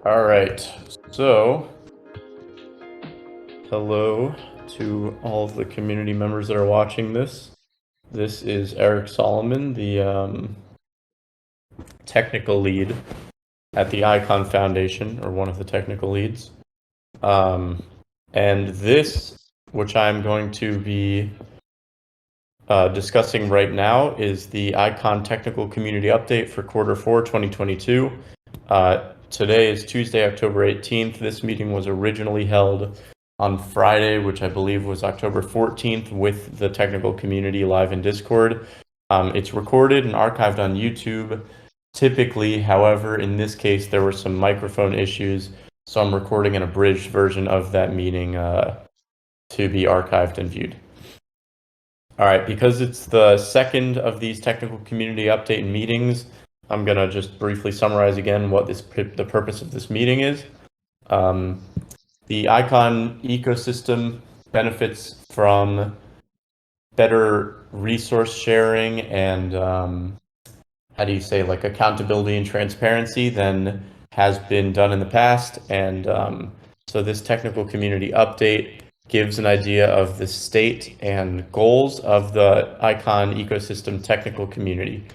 All right, so hello to all of the community members that are watching this. This is Eric Solomon, the technical lead at the Icon Foundation, or one of the technical leads. And this, which I'm going to be discussing right now, is the Icon Technical Community Update for Q4 2022. Today is Tuesday, October 18th. This meeting was originally held on Friday, which I believe was October 14th, with the technical community live in Discord. It's recorded and archived on YouTube. Typically, however, in this case, there were some microphone issues, so I'm recording an abridged version of that meeting to be archived and viewed. All right, because it's the second of these technical community update meetings, I'm going to just briefly summarize again what the purpose of this meeting is. The Icon ecosystem benefits from better resource sharing and like accountability and transparency than has been done in the past. And so this technical community update gives an idea of the state and goals of the Icon ecosystem technical community.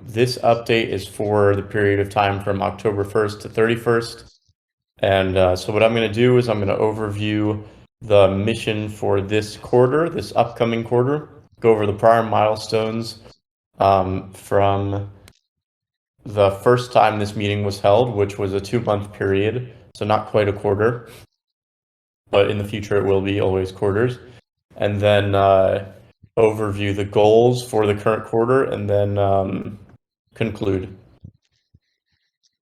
This update is for the period of time from October 1st to 31st. And so what I'm going to do is I'm going to overview the mission for this quarter, this upcoming quarter, go over the prior milestones from the first time this meeting was held, which was a 2-month period, so not quite a quarter, but in the future it will be always quarters. And then overview the goals for the current quarter, and then conclude.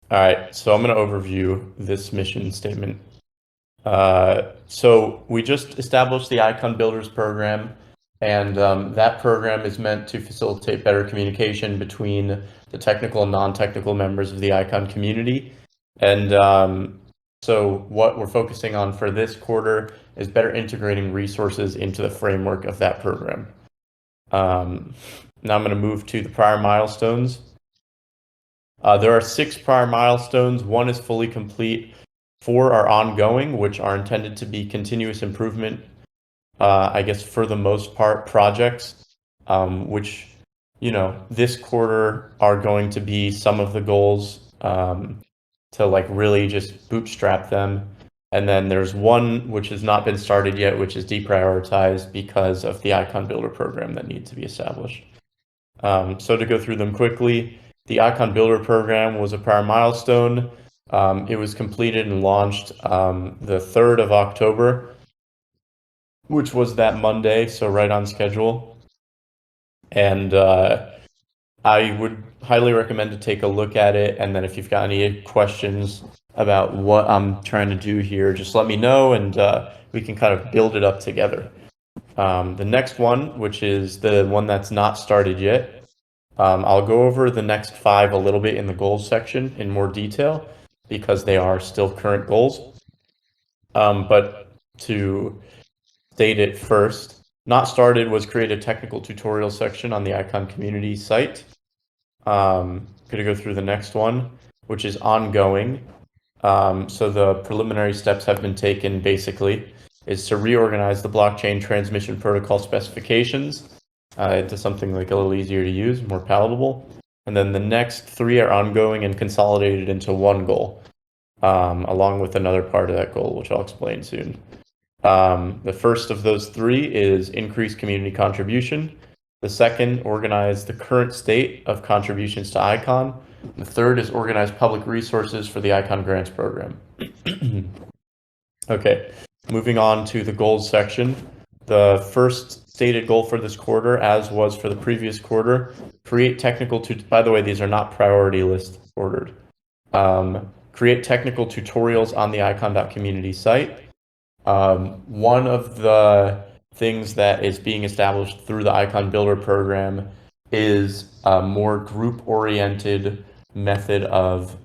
All right, so I'm going to overview this mission statement. So we just established the Icon Builders program, and that program is meant to facilitate better communication between the technical and non-technical members of the Icon community. And so what we're focusing on for this quarter is better integrating resources into the framework of that program. Now I'm going to move to the prior milestones. There are 6 prior milestones. 1 is fully complete. 4 are ongoing, which are intended to be continuous improvement, I guess for the most part, projects, which, this quarter are going to be some of the goals to like really just bootstrap them. And then there's 1 which has not been started yet, which is deprioritized because of the Icon Builder program that needs to be established. So to go through them quickly, the Icon Builder program was a prior milestone. It was completed and launched the 3rd of October, which was that Monday, so right on schedule. And I would highly recommend to take a look at it. And then if you've got any questions about what I'm trying to do here, just let me know, and we can kind of build it up together. The next one, which is the one that's not started yet, I'll go over the next 5 a little bit in the goals section in more detail because they are still current goals. But to state it first, not started was create a technical tutorial section on the Icon community site. Going to go through the next one, which is ongoing. So the preliminary steps have been taken, basically, is to reorganize the blockchain transmission protocol specifications into something like a little easier to use, more palatable. And then the next 3 are ongoing and consolidated into 1 goal, along with another part of that goal, which I'll explain soon. The first of those 3 is increase community contribution. The second, organize the current state of contributions to Icon. The third is organize public resources for the Icon Grants program. Okay, moving on to the goals section. The first stated goal for this quarter, as was for the previous quarter, create technical, by the way, these are not priority list ordered. Create technical tutorials on the icon.community site. One of the things that is being established through the Icon Builder program is a more group-oriented method of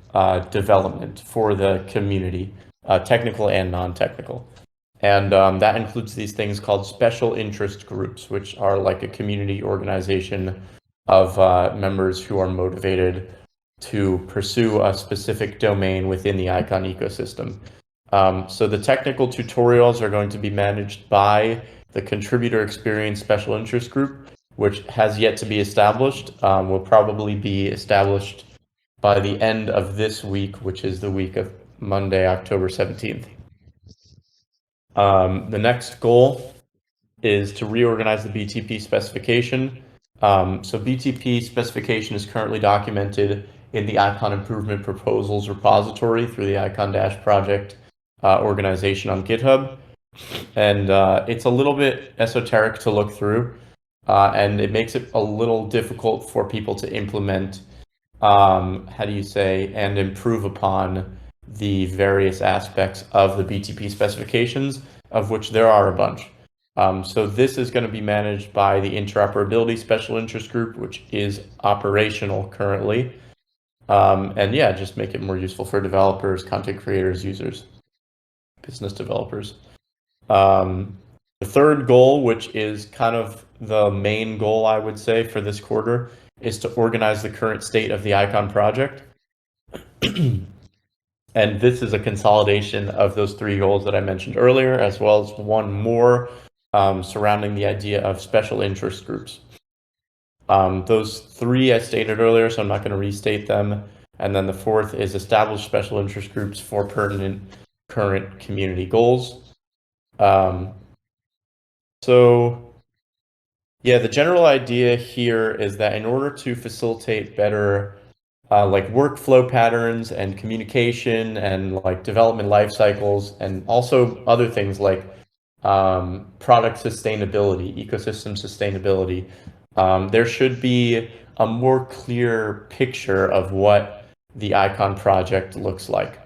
development for the community, technical and non-technical. And that includes these things called special interest groups, which are like a community organization of members who are motivated to pursue a specific domain within the Icon ecosystem. So the technical tutorials are going to be managed by the Contributor Experience Special Interest Group, which has yet to be established. Will probably be established by the end of this week, which is the week of Monday, October 17th. The next goal is to reorganize the BTP specification. So BTP specification is currently documented in the Icon Improvement Proposals repository through the Icon Dash project organization on GitHub. And it's a little bit esoteric to look through, and it makes it a little difficult for people to implement, and improve upon the various aspects of the BTP specifications, of which there are a bunch. So this is going to be managed by the Interoperability Special Interest Group, which is operational currently. And yeah, just make it more useful for developers, content creators, users, business developers. The third goal, which is kind of the main goal, I would say, for this quarter, is to organize the current state of the Icon project. And this is a consolidation of those three goals that I mentioned earlier, as well as one more surrounding the idea of special interest groups. Those three I stated earlier, so I'm not going to restate them. And then the fourth is establish special interest groups for pertinent current community goals. So yeah, the general idea here is that in order to facilitate better like workflow patterns and communication and like development life cycles, and also other things like product sustainability, ecosystem sustainability, there should be a more clear picture of what the Icon project looks like.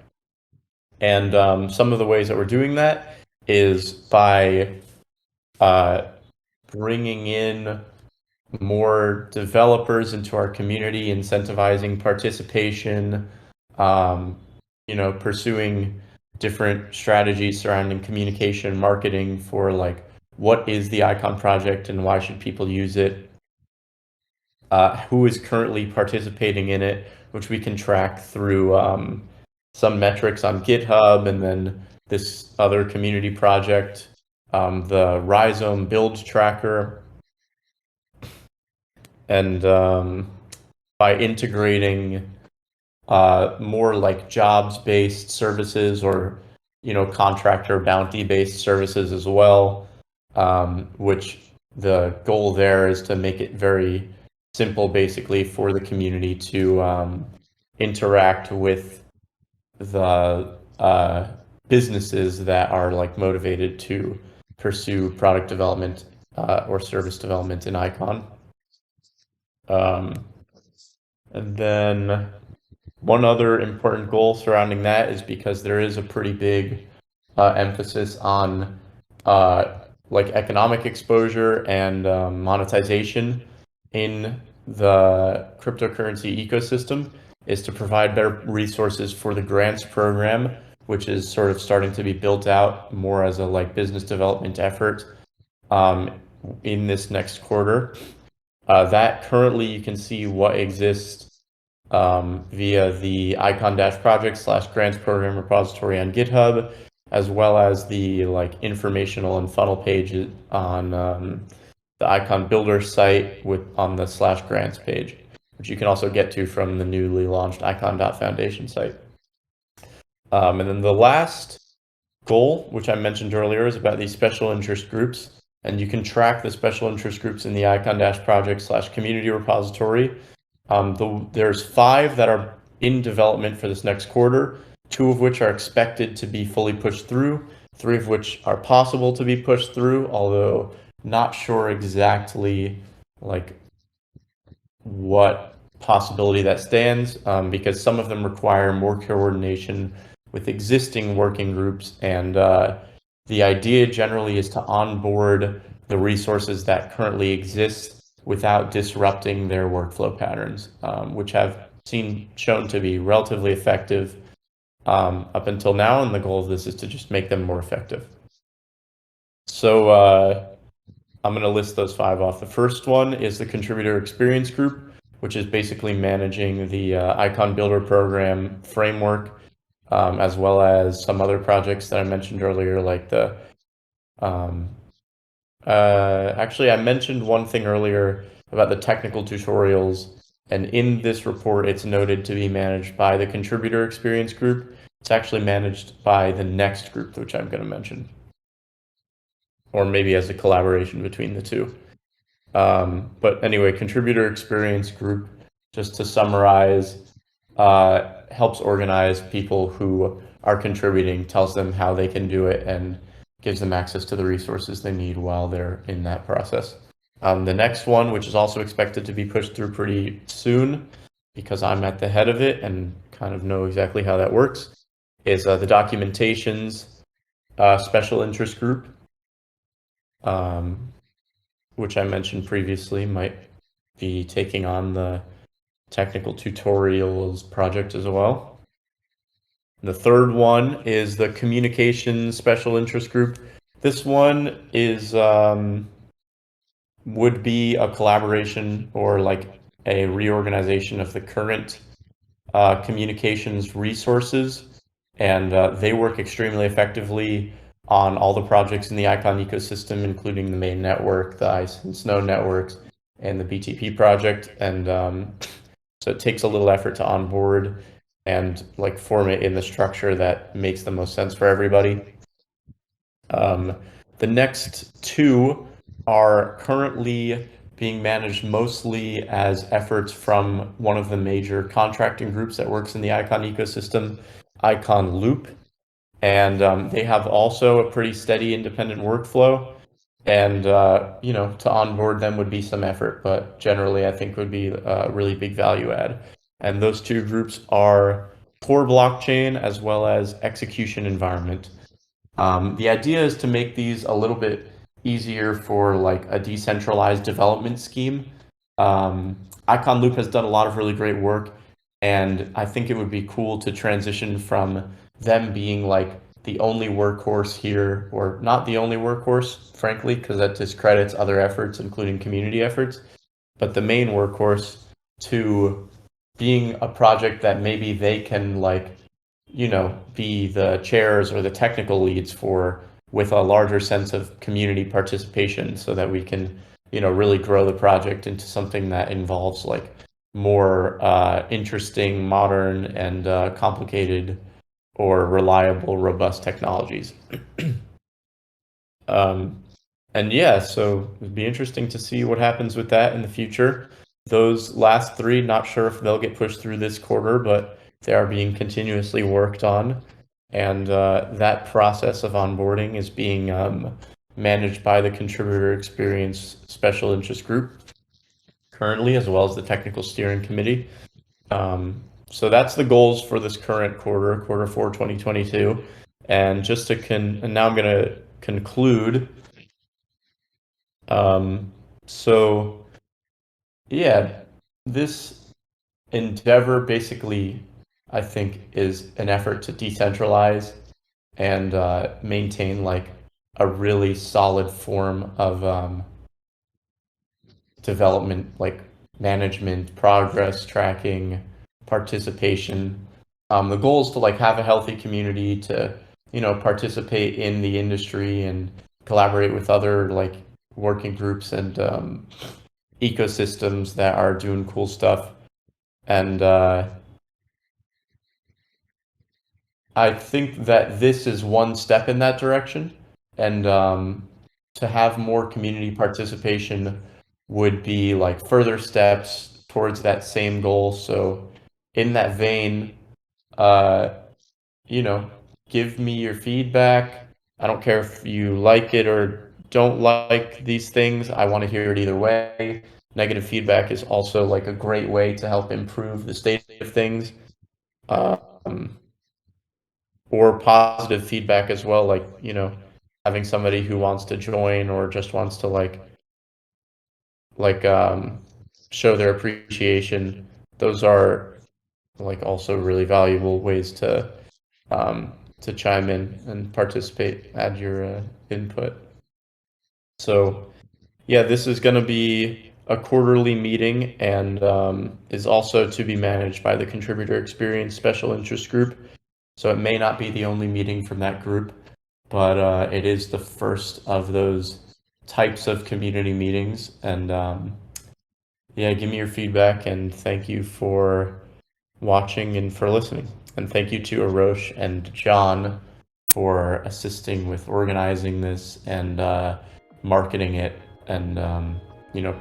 And some of the ways that we're doing that is by bringing in more developers into our community, incentivizing participation, pursuing different strategies surrounding communication, marketing for like, what is the Icon project and why should people use it? Who is currently participating in it, which we can track through some metrics on GitHub, and then this other community project, the Rhizome build tracker. And by integrating more like jobs-based services, or contractor bounty-based services as well, which the goal there is to make it very simple, basically, for the community to interact with the businesses that are like motivated to pursue product development or service development in Icon. And then one other important goal surrounding that is, because there is a pretty big emphasis on like economic exposure and monetization in the cryptocurrency ecosystem, is to provide better resources for the grants program, which is sort of starting to be built out more as a like business development effort in this next quarter. That currently you can see what exists via the Icon Dash project / grants program repository on GitHub, as well as the like informational and funnel page on the Icon Builder site on the /grants page, which you can also get to from the newly launched icon.foundation site. And then the last goal, which I mentioned earlier, is about these special interest groups. And you can track the special interest groups in the Icon Dash project / community repository. There's 5 that are in development for this next quarter, 2 of which are expected to be fully pushed through, 3 of which are possible to be pushed through, although not sure exactly like what possibility that stands, because some of them require more coordination with existing working groups, and the idea generally is to onboard the resources that currently exist without disrupting their workflow patterns, which have shown to be relatively effective up until now, and the goal of this is to just make them more effective. So I'm going to list those 5 off. The first one is the Contributor Experience Group, which is basically managing the icon builder program framework, as well as some other projects that I mentioned earlier, like the um, actually, I mentioned one thing earlier about the technical tutorials, and in this report, it's noted to be managed by the contributor experience group. It's actually managed by the next group, which I'm going to mention, or maybe as a collaboration between the two. But anyway, contributor experience group, just to summarize, helps organize people who are contributing, tells them how they can do it, and gives them access to the resources they need while they're in that process. The next one, which is also expected to be pushed through pretty soon, because I'm at the head of it and kind of know exactly how that works, is the documentations special interest group, which I mentioned previously, might be taking on the technical tutorials project as well. The third one is the communication special interest group. This one is would be a collaboration or like a reorganization of the current communications resources, and they work extremely effectively on all the projects in the Icon ecosystem, including the main network, the Ice and Snow networks, and the BTP project. And so it takes a little effort to onboard and like form it in the structure that makes the most sense for everybody. The next two are currently being managed mostly as efforts from one of the major contracting groups that works in the Icon ecosystem, Icon Loop. And they have also a pretty steady independent workflow. And, to onboard them would be some effort, but generally I think would be a really big value add. And those two groups are core blockchain as well as execution environment. The idea is to make these a little bit easier for like a decentralized development scheme. Icon Loop has done a lot of really great work, and I think it would be cool to transition from them being like the only workhorse here, or not the only workhorse, frankly, because that discredits other efforts, including community efforts, but the main workhorse, to being a project that maybe they can like be the chairs or the technical leads for, with a larger sense of community participation, so that we can, really grow the project into something that involves like more interesting, modern, and complicated or reliable, robust technologies. And yeah, so it'd be interesting to see what happens with that in the future. Those last three, not sure if they'll get pushed through this quarter, but they are being continuously worked on. And that process of onboarding is being managed by the contributor experience special interest group currently, as well as the technical steering committee. So that's the goals for this current quarter 4, 2022. And just to and now I'm going to conclude. So yeah, this endeavor basically, I think, is an effort to decentralize and maintain like a really solid form of development, like management, progress tracking, participation. The goal is to like have a healthy community, to participate in the industry and collaborate with other like working groups and ecosystems that are doing cool stuff. And I think that this is one step in that direction. And to have more community participation would be like further steps towards that same goal. So in that vein, uh, give me your feedback. I don't care if you like it or don't like these things. I want to hear it either way. Negative feedback is also like a great way to help improve the state of things. Um, or positive feedback as well, like, having somebody who wants to join or just wants to show their appreciation. Those are like also really valuable ways to chime in and participate, add your input. So yeah, this is going to be a quarterly meeting and is also to be managed by the Contributor Experience Special Interest Group. So it may not be the only meeting from that group, but it is the first of those types of community meetings. And yeah, give me your feedback, and thank you for watching and for listening. And thank you to Arosh and John for assisting with organizing this and marketing it and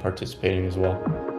participating as well.